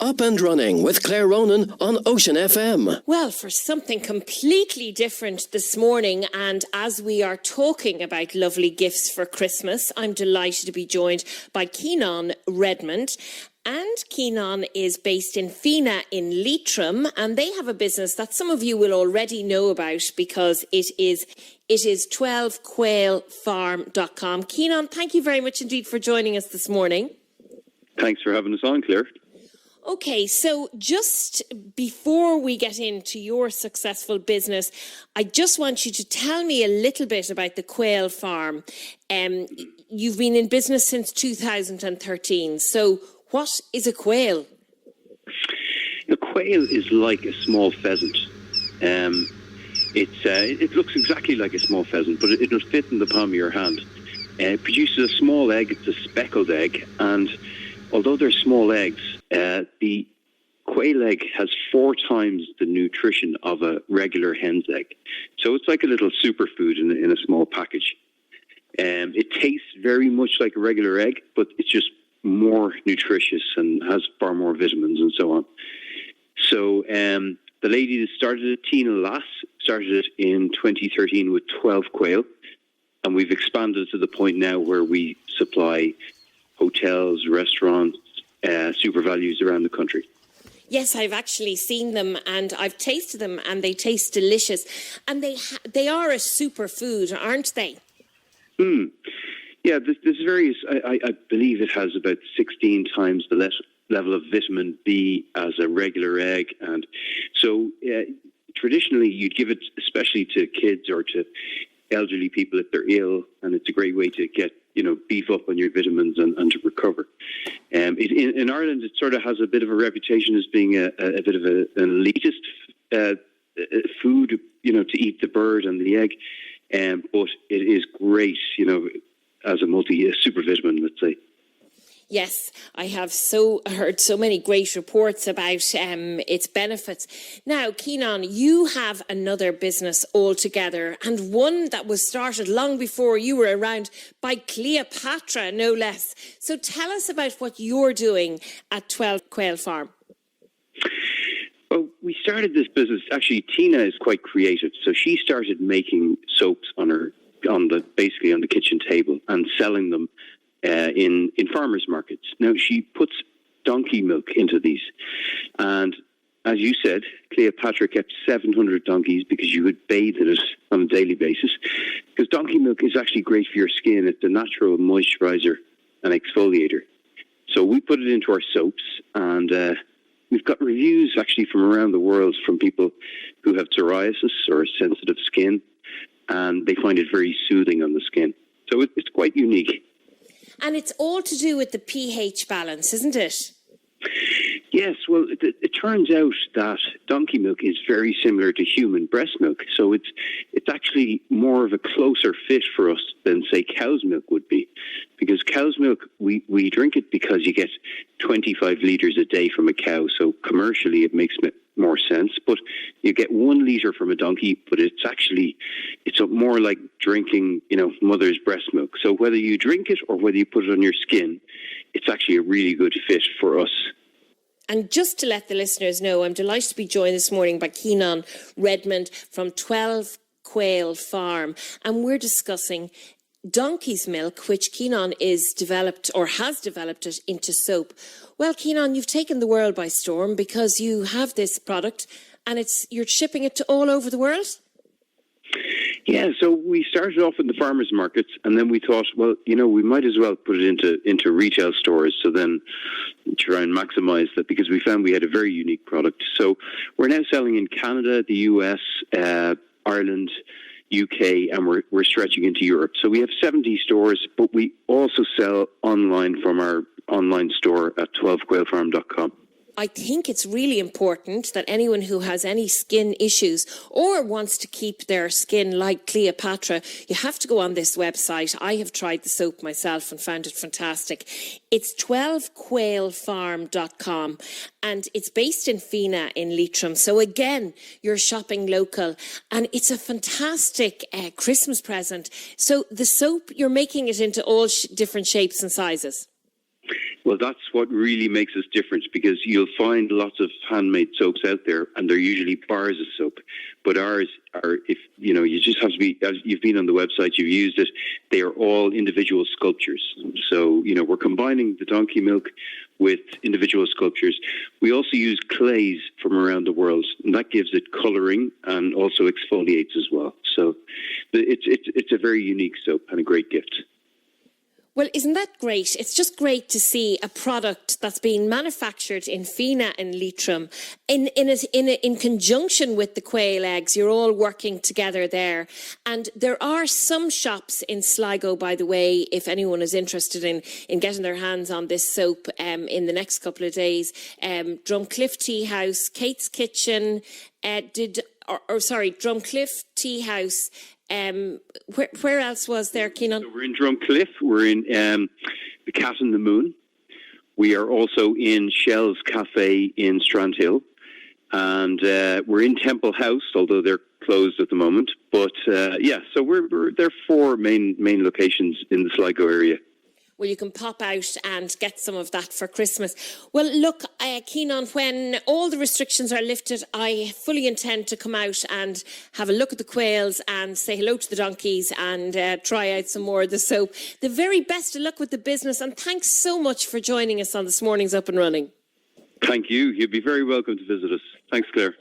Up and Running with Claire Ronan on Ocean FM. Well, for something completely different this morning, and as we are talking about lovely gifts for Christmas, I'm delighted to be joined by Keenan Redmond. And Keenan is based in Fina in Leitrim, and they have a business that some of you will already know about because it is 12quailfarm.com. Keenan, thank you very much indeed for joining us this morning. Thanks for having us on, Claire. Okay, so just before we get into your successful business, I just want you to tell me a little bit about the Quail Farm. You've been in business since 2013. So what is a quail? A quail is like a small pheasant. It looks exactly like a small pheasant, but it'll fit in the palm of your hand. It produces a small egg. It's a speckled egg, and although they're small eggs, the quail egg has 4 times the nutrition of a regular hen's egg. So it's like a little superfood in a small package. It tastes very much like a regular egg, but it's just more nutritious and has far more vitamins and so on. So the lady that started it, Tina Lass, started it in 2013 with 12 quail. And we've expanded to the point now where we supply hotels, restaurants, super values around the country. Yes, I've actually seen them and I've tasted them and they taste delicious. And they are a superfood, aren't they? Yeah, there's various, I believe it has about 16 times the level of vitamin B as a regular egg. And so traditionally you'd give it especially to kids or to elderly people if they're ill, and it's a great way to get, beef up on your vitamins and to recover. In Ireland, it sort of has a bit of a reputation as being a bit of an elitist food, to eat the bird and the egg. But it is great, as a super vitamin, let's say. Yes, I have heard so many great reports about its benefits. Now, Keenan, you have another business altogether, and one that was started long before you were around by Cleopatra, no less. So tell us about what you're doing at 12 Quail Farm. Well, we started this business. Actually, Tina is quite creative, so she started making soaps on the kitchen table and selling them in farmers markets. Now, she puts donkey milk into these. And as you said, Cleopatra kept 700 donkeys because you would bathe in it on a daily basis. Because donkey milk is actually great for your skin. It's a natural moisturizer and exfoliator. So we put it into our soaps, and we've got reviews actually from around the world from people who have psoriasis or sensitive skin, and they find it very soothing on the skin. So it's quite unique. And it's all to do with the pH balance, isn't it? Yes, well, it turns out that donkey milk is very similar to human breast milk. So it's actually more of a closer fit for us than, say, cow's milk would be. Because cow's milk, we drink it because you get 25 litres a day from a cow. So commercially, it makes more sense. But you get 1 litre from a donkey, but it's more like drinking, mother's breast milk. So whether you drink it or whether you put it on your skin, it's actually a really good fit for us. And just to let the listeners know, I'm delighted to be joined this morning by Keenan Redmond from 12 Quail Farm. And we're discussing donkey's milk, which Keenan has developed it into soap. Well, Keenan, you've taken the world by storm because you have this product and you're shipping it to all over the world? Yeah, so we started off in the farmers markets, and then we thought, well, we might as well put it into retail stores, so then try and maximize that, because we found we had a very unique product. So we're now selling in Canada, the US, Ireland, UK, and we're stretching into Europe. So we have 70 stores, but we also sell online from our online store at 12quailfarm.com. I think it's really important that anyone who has any skin issues or wants to keep their skin like Cleopatra, you have to go on this website. I have tried the soap myself and found it fantastic. It's 12quailfarm.com and it's based in Fina in Leitrim. So again, you're shopping local and it's a fantastic Christmas present. So the soap, you're making it into all different shapes and sizes. Well, that's what really makes us different, because you'll find lots of handmade soaps out there, and they're usually bars of soap. But ours are, if you just have to be, as you've been on the website, you've used it, they are all individual sculptures. So, we're combining the donkey milk with individual sculptures. We also use clays from around the world, and that gives it colouring and also exfoliates as well. So it's a very unique soap and a great gift. Well, isn't that great? It's just great to see a product that's being manufactured in Fina and Leitrim in conjunction with the quail eggs. You're all working together there. And there are some shops in Sligo, by the way, if anyone is interested in getting their hands on this soap in the next couple of days. Drumcliff Tea House, Kate's Kitchen, Drumcliff Tea House. Where else was there, Keenan? So we're in Drumcliff. We're in the Cat and the Moon. We are also in Shell's Cafe in Strandhill. And we're in Temple House, although they're closed at the moment. But so there are 4 main locations in the Sligo area. Well, you can pop out and get some of that for Christmas. Well, look, Keenan, when all the restrictions are lifted, I fully intend to come out and have a look at the quails and say hello to the donkeys and try out some more of the soap. The very best of luck with the business, and thanks so much for joining us on this morning's Up and Running. Thank you. You'd be very welcome to visit us. Thanks, Claire.